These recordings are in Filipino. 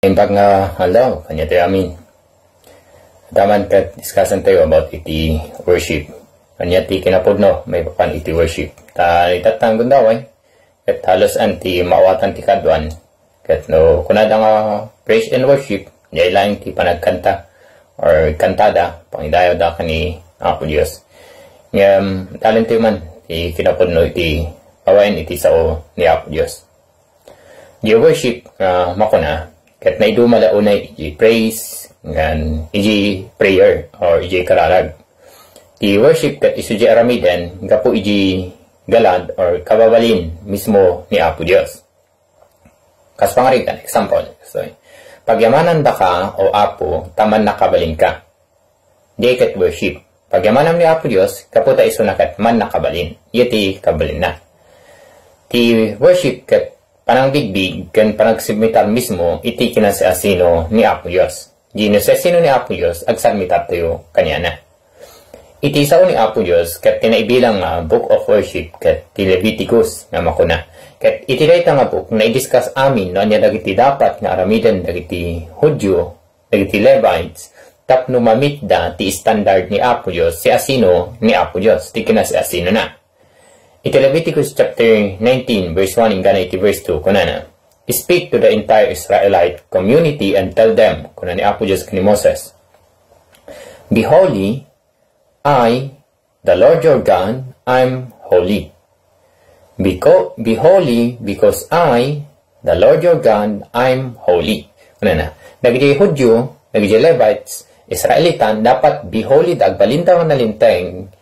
Imbag nga hello, kanya tayo amin. Daman kat discussion tayo about iti worship. Kanya ti kinapudno, may papan iti worship. Ta itatang daw kat halos anti maawatan ti kadwan. Kat no kunada nga praise and worship, niya lang ti panagkanta or kantada, pangidayo da kani Apo Dios. Ngam talent man ti kinapudno iti awain iti sao ni Apo Dios. Di worship makuna kat na idu malaunay iji praise ngan iji prayer or iji kararag. Di worship kat isuji aramiden gapo iji galad or kababalin mismo ni Apo Dios. Kas pangarigan example. So, pagyamanan da ka o Apo taman nakabalin ka. Di kat worship. Pagyamanan ni Apo Dios kaputa iso na kat man nakabalin. Yeti kabalin na. Ti worship kat panang bigbig kan panagsubmitar mismo iti kinasiasino ni Apo Dios. Ginusesino ni Apo Dios agsubmitar tayo kanya na. Iti sao ni Apo Dios kat tinaibilang nga book of worship kat ti Leviticus nga makuna. Kat iti dayta nga book na i-discuss amin no anya dagiti dapat nga aramidan dagiti Hudyo, dagiti Levites tapno mamit da ti standard ni Apo Dios si asino ni Apo Dios ti kinasiasino na. Iti Leviticus chapter 19 verse 1 ingana iti verse 2 kunana. Speak to the entire Israelite community and tell them, kunani Apo Dios kani Moses, be holy, I, the Lord your God, I'm holy. Be holy because I, the Lord your God, I'm holy. Kunana, dagiti Hudyo, dagiti Levites, Israelitan dapat be holy dagbalintaw na linteng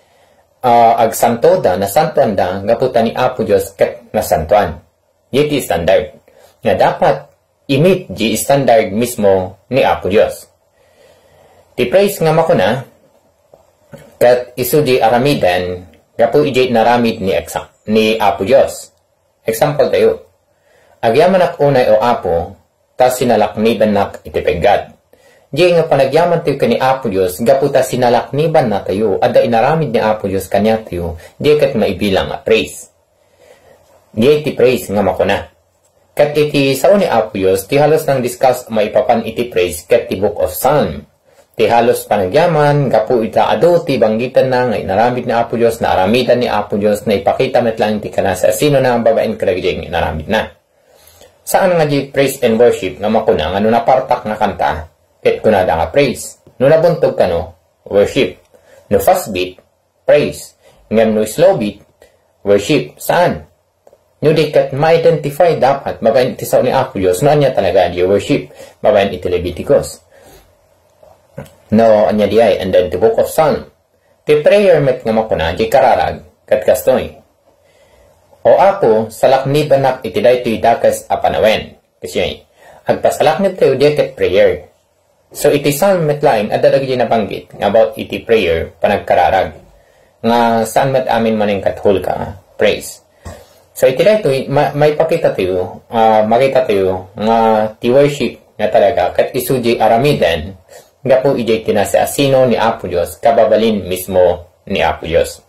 agsanto da, nasantuan da, gaputa ni Apo Dios ket nasantuan. Yeti standard. Nga dapat imit di standard mismo ni Apo Dios. Ti praise nga makuna, ket isu di aramidan, gapu ijay naramid ni Apo Dios. Example tayo. Agyaman ak unay o Apo, tas sinalakniban nak iti peggad. Di nga panagyaman tayo kani Apo Dios, gaputa sinalakniban na tayo, ada inaramid ni Apo Dios kanya tayo, di kat maibilang nga praise. Di iti praise nga makuna. Kat iti sao ni Apo Dios, ti halos nang discuss maipapan iti praise kat ti book of Psalm. Ti halos panagyaman, gapu ita ado, ti banggitan na nga inaramid ni Apo Dios, na aramidan ni Apo Dios, na ipakita met lang ti kanasa sino na ang babaen kalagay nga inaramid na. Saan nga di praise and worship nga makuna, nga napartak na kanta, ket kunada nga praise. No nabuntog ka no, worship. No fast beat, praise. Ngam no slow beat, worship. Saan? No di kat ma-identify dapat, mabayan iti sao ni Apo Dios, no anya talaga di worship, mabayan iti Leviticus. No, anya di ay, and then the book of Psalm. Ti prayer met nga makuna, di kararag, kat kastoy. O Apo, salakniban nak iti daytoy dakas apanawen. Kasi agpasalaknib tayo di kat prayer. So iti Psalm metlaing adadagi nabanggit about iti prayer panagkararag nga saan met amin maning kathul ka praise. So iti dayto may pakita tayo makita tayo nga ti worship nga talaga kat isuji aramiden gapo ijay kinasiasino ni Apo Dios kababalin mismo ni Apo Dios.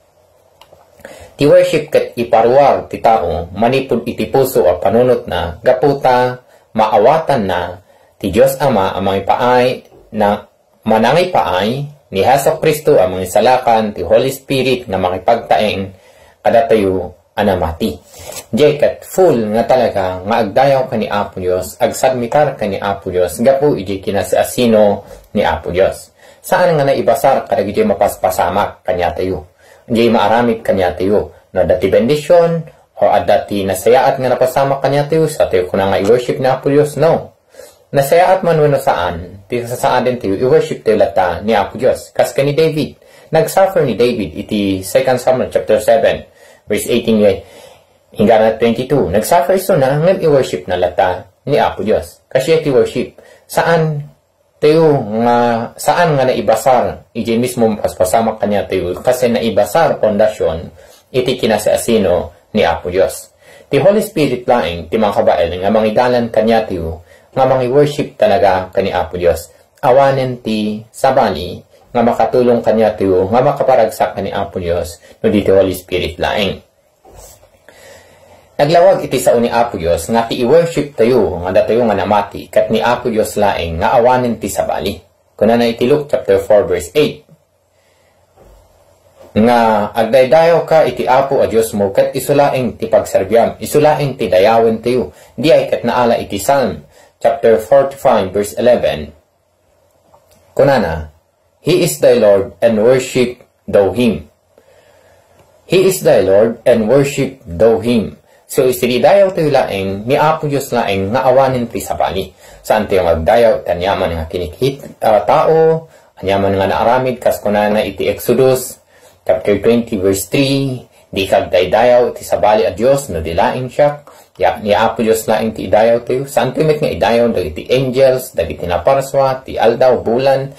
Ti worship kat iparuwag ti tao manipud iti puso a panunot na gaputa maawatan na ti Diyos Ama amang ipaay na manangay paay ni Hesus Kristo amang isalakan ti Holy Spirit na makipagtaeng kada tayo anamati. Kat full nga talaga nga agdayaw ka ni Apo Dios, agsubmitar ka ni Apo Dios, gapu iji kinasiasino ni Apo Dios. Saan nga naibasar kada iji mapaspasamak kanya tayo. Iji maaramid kanya tayo. No dati bendisyon o adati nasayaat nga napasamak kanya tayo sa tayo kuna nga i-worship ni Apo Dios. No. Nasayaat man wano saan, ti saan din tayo, i-worship tayo lata ni Apo Dios. Kas ka ni David, nag-suffer ni David, iti 2 Samuel chapter 7, verse 18, hingga na 22, nag-suffer iso na, ngayon i-worship na lata ni Apo Dios. Kasi iti worship, saan nga naibasar, iti mismo paspasamak kanya tayo, kasi naibasar pondasyon, iti kinasiasino ni Apo Dios. Ti Holy Spirit laing, ti mga kabael, nga mangidalan kanya tayo, nga mangi-worship talaga kani Apo Dios. Awanen ti sabali nga makatulong kanya tiyo, nga makaparagsak kani Apo Dios no dito Holy Spirit laing. Naglawag iti sao ni Apo Dios nga ti i-worship tayo nga datayo nga namati kat ni Apo Dios laeng nga awanen ti sabali. Kuna na iti Luke chapter 4 verse 8. Nga agdaydayaw ka iti Apo a Dios mo kat isulaeng ti pagserbyam, isulaeng ti dayawen tayo. Di ay kat naala iti Psalm chapter 45 verse 11. Kuna na, He is thy Lord and worship thou Him. He is thy Lord and worship thou Him. So, isinidayaw tayo laeng, ni Apo Diyos laeng, nga awanin ti sabali. Saan tayo magdayaw, tanyaman nga kinikit tao, anyaman nga naaramid, kas kunana iti Exodus, chapter 20, verse 3, di kagdaydayaw ti sabali a Diyos, no di laeng siya, ni Apo Diyos laeng ti idayaw tayo. Saan tayo nga idayaw, dagiti angels, dagiti naparswa, ti aldaw, bulan,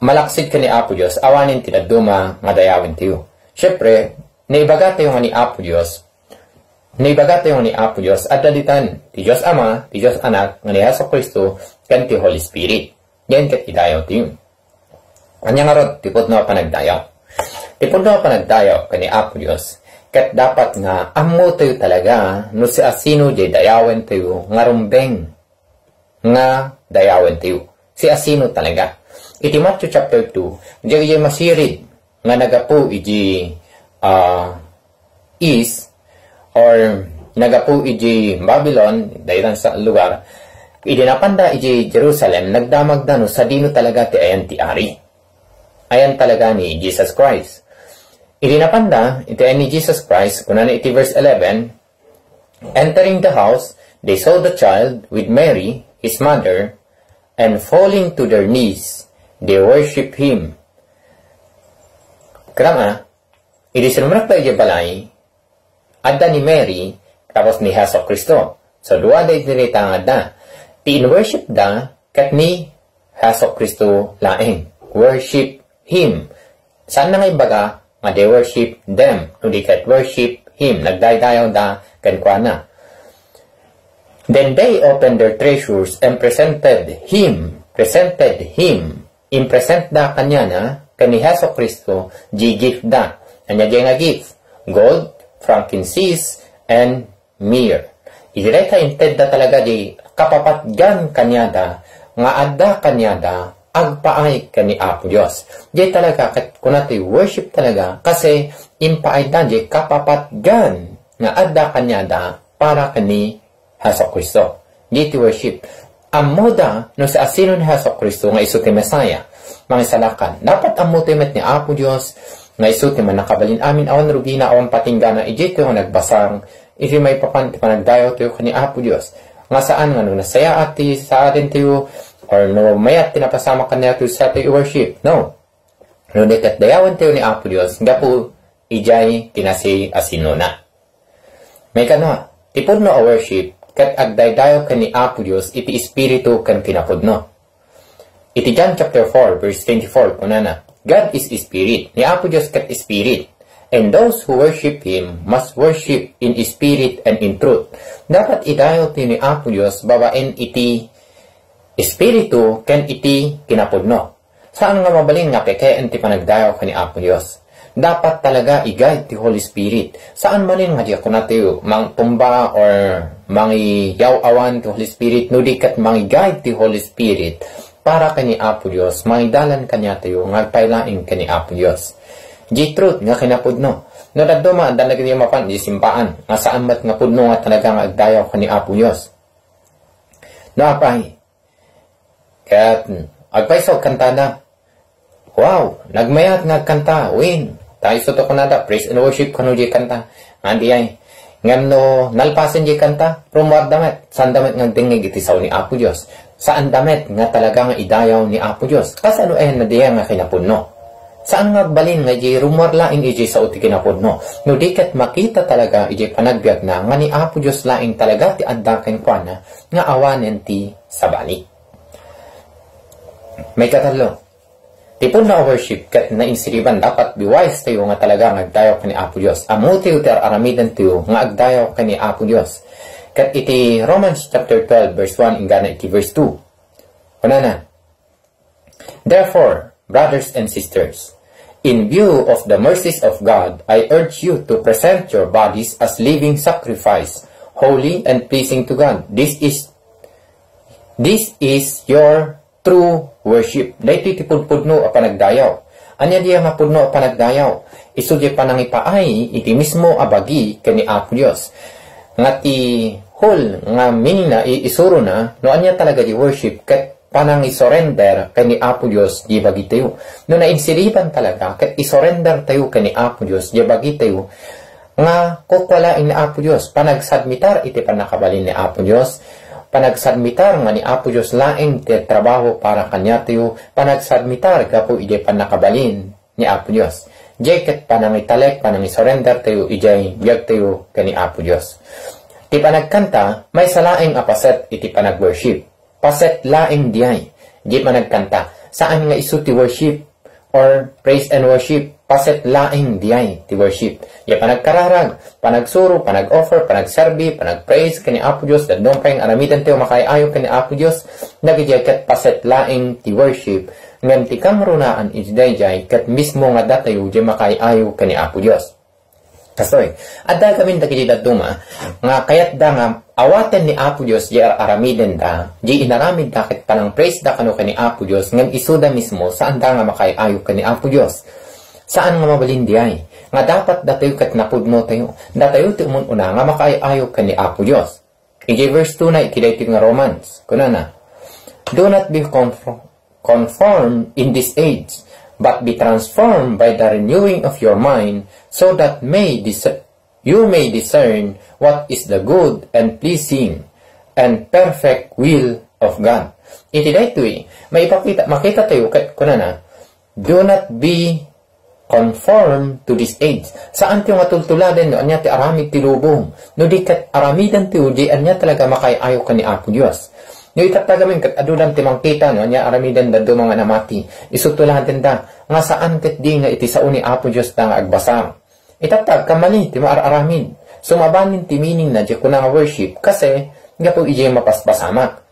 malaksid ka ni Apo Diyos, awanin ti daduma, nga dayawin tayo. Siyempre, naibaga tayo nga ni Apo Diyos, naibaga tayo ni Apo Diyos at dalitan ti Diyos Ama, ti Diyos Anak, nga ni Hesus Kristo, kan ti Holy Spirit. Yan kat idayaw tayo. Anya nga rod, tipod na panagdayaw. Tipod na panagdayaw ka ni Apo Diyos, kat dapat nga amo tayo talaga, no si asino jay dayawen tayo, nga rumbeng, nga dayawen tayo. Si asino talaga. Iti Matthew chapter 2, jay masirid, nga nagapu iji is, or nagapu iji Babylon, dahilan sa lugar, idinapanda iji Jerusalem, nagdamag na no, sa dino talaga ti ayan ti ari. Ayan talaga ni Jesus Christ. Idinapanda, iti ayan ni Jesus Christ, kunan iti verse 11, entering the house, they saw the child with Mary, his mother, and falling to their knees, they worship Him. Karama, idisinumak pa iji balay, adda ni Mary, tapos ni Hesus Kristo. So, duwa da itinitangad na. Ti-worship da, kat ni Hesus Kristo laeng. Worship Him. Saan na nga ibaga, nga they worship them. Hindi kat worship Him. Nagdaydayaw da, kankwa na. Then they opened their treasures and presented Him. In-present da kanya na, kani Hesus Kristo, gift da. Anya di nga gift? Gold, frankincense, and myrrh. Idireta inted da talaga di kapapatgan kanyada, nga adda kanyada, agpaay kani Apo Diyos. Di talaga, kunati worship talaga, kasi impaay da di kapapatgan, nga adda kanyada, para kani Hesus Kristo. Di ti worship. Amoda, no sa asino ni Hesus Kristo, nga iso ti Mesaya, mga salakan. Dapat amutimit ni Apo Diyos, nga isuti man nakabalin amin awan rubina awan patinggana ijay ko nga nagbasang iti may panagdayaw tayo kani Apo Diyos nga saan nga no nasaya ati sa atin tayo or no mayat tinapasama kanya tayo sa tayo worship. No dekat dayawan tayo ni Apo Diyos nga po ijay kinasi asino na may kano tipod no a worship kat agdaydayaw kani Apo Diyos iti espiritu kan kinapod no iti John chapter 4 verse 24 kunana God is Spirit. Ni Apo Diyos kat Spirit. And those who worship Him must worship in Spirit and in truth. Dapat idayo ni Apo Diyos babaen iti Espiritu ken iti kinapudno. Saan nga mabalin nga pekeen ti panagdayaw ka ni Apo Diyos? Dapat talaga i-guide ti Holy Spirit. Saan manin nga diya kunatiyo mang tumba or mangi yaw-awan ti Holy Spirit no di kat mangi guide ti Holy Spirit para kani Apo Diyos, mangidalan kanya tayo, ngagpailaing kani Apo Diyos. Di truth, nga kinapudno. No, nagduma, talaga niya mapan, di simpaan, nga saan mat nga pudno nga talaga nga agdayaw kani Apo Diyos. No, apay. Kaya, agpaisaw, kanta na. Wow, nagmayat nga kanta, win. Tayo suto ko nada, praise and worship kano di kanta. Andi ay, ngam no, nalpasin di kanta, prumuar damet, saan damet nga dingig itisaw ni Apo Diyos. Saan damet nga talaga nga idayaw ni Apo Diyos? Kasi ano na diya nga kinapudno? Saan nga balin nga iji rumor laing iji sa uti kinapudno? No dikat makita talaga iji panagbiag na nga ni Apo Diyos laing talaga ti addaken kwa na nga awanen ti sabali. May katalo. Tipon na worship kat na insiriban dapat biwise tayo nga talaga nga agdayaw ka ni Apo Diyos. Amuti uter aramidan tayo nga agdayaw ka ni Apo Diyos. Kat iti Romans chapter 12 verse 1 ingana iti verse 2. Kunana. Therefore, brothers and sisters, In view of the mercies of God, I urge you to present your bodies as living sacrifice, holy and pleasing to God. This is your true worship. Dahito iti pudpudno a panagdayaw. Anya diya nga pudno a panagdayaw. Isu di panangipaay iti mismo abagi kani Apo Dios. Nga ti whole nga meaning na isuro na no anya talaga di worship ket panang isurrender kani Apo Dios di bagi tayo. No nainsiriban talaga ket isurrender tayo kani Apo Dios di bagi tayo nga kukwalain ni Apo Dios panagsubmitar iti panakabalin ni Apo Dios. Panagsubmitar nga ni Apo Dios laeng ti trabaho para kanya tayo panagsubmitar gapo iti panakabalin ni Apo Dios. Jay ket panangitalek panangisurrender tayo ijay biyag tayo kani Apo Dios. Ti panagkanta may salaeng apaset iti panagworship. Paset laeng diay. Di managkanta. Saan nga isu ti worship or praise and worship? Paset laeng diay ti worship. Ya panagkararag, panagsuro, panag-offer, panagserbi, panag-praise kani Apo Dios dadong payong aramidan tayo makayayo kani Apo Dios. Nagijay ket paset laeng ti worship. Ngem ti kang runaan ijay ket mismo nga datayo di makayayo kani Apo Dios. Kasoy, adda gamin dagiti daduma nga kayat da nga awaten ni Apo Dios di aramiden da, di inaramid da ket panang praise da kano kani Apo Dios ngem isuda mismo saan da nga makayayo kani Apo Dios. Saan nga mabalin di ay nga dapat datayo ket napudno tayo. Datayo ti una nga makayayo kani Apo Dios. Iti verse 2 na ikiday nga Romans. Kunana, do not be conformed in this age, but be transformed by the renewing of your mind, so that you may discern what is the good and pleasing and perfect will of God. Iti dayto makita tayo kunana, do not be conformed to this age. Saan tayo nga tultuladen no anya ti aramid ti lubong. No di kat aramidan tayo di anya talaga makayayo ka ni Apo Dios. No itatagamin kat adulan ti mangkita no anya aramidan dadto mga namati. Isutuladen da nga saan ket di nga iti sao ni Apo Dios da nga agbasang. Itatag kamali ti maararamid. Sumabanin ti meaning na di ko nga worship kasi nga po ije mapaspasamak.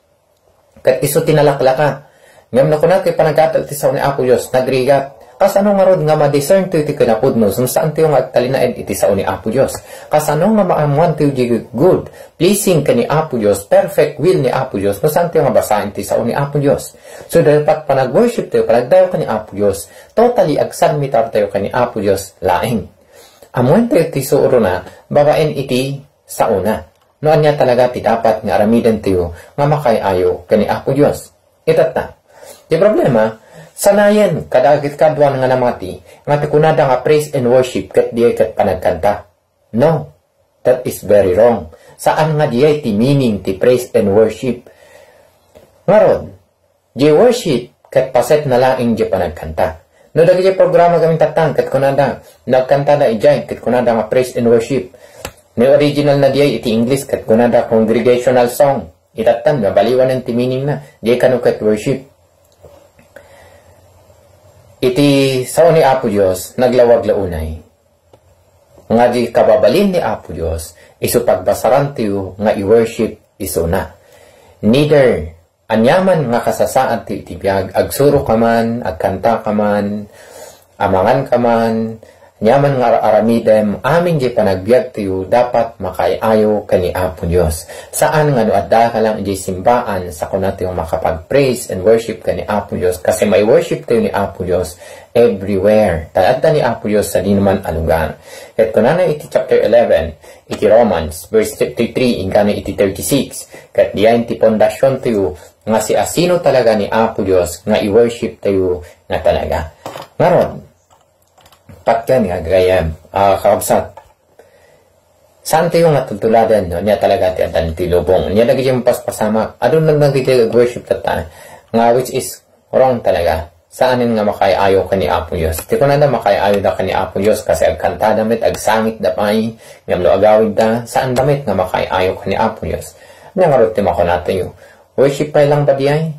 Kat iso tinalaklaka. Ngam na kunat kay panagatal ti sao ni Apo Dios nagrigat. Kasano nga rod nga ma-discern to iti kinapudno sum saan tayo nga agtalinaed iti sao ni Apo Dios. Kasano nga maamuan tayo di good, pleasing ka ni Apo Dios, perfect will ni Apo Dios, no saan tayo nga basahin iti sao ni Apo Dios. So dapat panag-worship tayo, panagdayo ka ni Apo Dios, totally agsubmitar tayo ka ni Apo Dios laing. Amuan tayo iti suuro na, babaen iti sao na. Noan niya talaga ti dapat nga aramidan tayo nga makayayo ka ni Apo Dios. Itat na. Di problema, sanayan kadagit kadwan nga namati nga tikunada nga praise and worship ket diay ket panagkanta. No, that is very wrong. Saan nga diay ti meaning ti praise and worship? Ngaron, di worship ket paset na laing di panagkanta. No dagiti programa gamin tatang ket kunada nagkanta da ijay ket kunada nga praise and worship. No original na diay iti English ket kunada congregational song. Itatan nga baliwan ti meaning na diay kanu ket worship. Iti sao ni Apo Dios naglawag launay. Nga di kababalin ni Apo Dios isu pagbasaran tiyo nga i-worship iso na. Neither anyaman nga kasasaan ti itibiyag agsuro ka man, agkanta ka man, amangan ka man, nyaman nga aramidem aming di panagbiag tiyo dapat makayayo ka ni Apo Dios. Saan nga no adda ka lang di simbaan sa kunat yung makapag-praise and worship ka ni Apo Dios kasi may worship tayo ni Apo Dios everywhere. Taadda ni Apo Dios sa di naman alugan. At kunana iti chapter 11 iti Romans verse 33 ingkano iti 36 kat diyan ti pondasyon tayo nga si asino talaga ni Apo Dios nga i-worship tayo nga talaga. Ngaron patkan nga gayam kakabsat saan tayo nga tutuladan no? Niya talaga ti adan ti lubong niya lagi yung paspasamak adun lang nagiti worship tata nga which is wrong talaga. Saanin nga makayayo ka ni Apo Dios? Ti ko na makayayo da ka ni Apo Dios kasi agkanta damit agsangit da pay ngamlo agawid da saan damit nga makayayo ka ni Apo Dios? Nya nga rot ti mako natin worship pa lang ba diay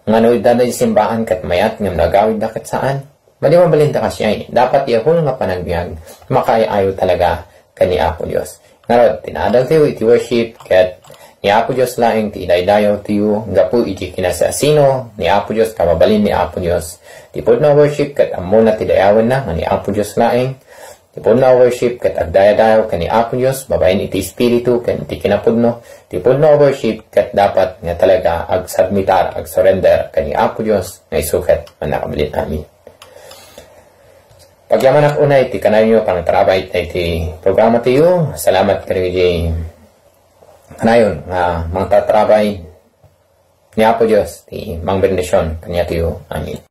ngano da na simbaan kat mayat ngamlo agawid da kat saan mali mabalinta kasi ay dapat ihul nga panagbiag makayayo talaga kani Apo Dios. Ngarod tinadal tayo iti worship ket ni Apo Diyos laing ti idaydayaw tiyo gapu iti kinasasino ni Apo Diyos kababalin ni Apo Diyos. Tipod na worship kat amo na ti dayawan na nga ni Apo Diyos laing. Tipod na worship kat agdayadayaw ka ni Apo Diyos babayin iti espiritu ken iti kinapudno. Tipod na worship kat dapat nga talaga agsubmitar ag surrender ka ni Apo Diyos nga isukat man nakabilin amin. Pagyaman ak unay, ti kanayon nyo pangtrabay na iti programa tiyo. Salamat kayo di kanayon nga mga tatrabay ni Apo Diyos, ti mang bendisyon kanya tiyo. Amin.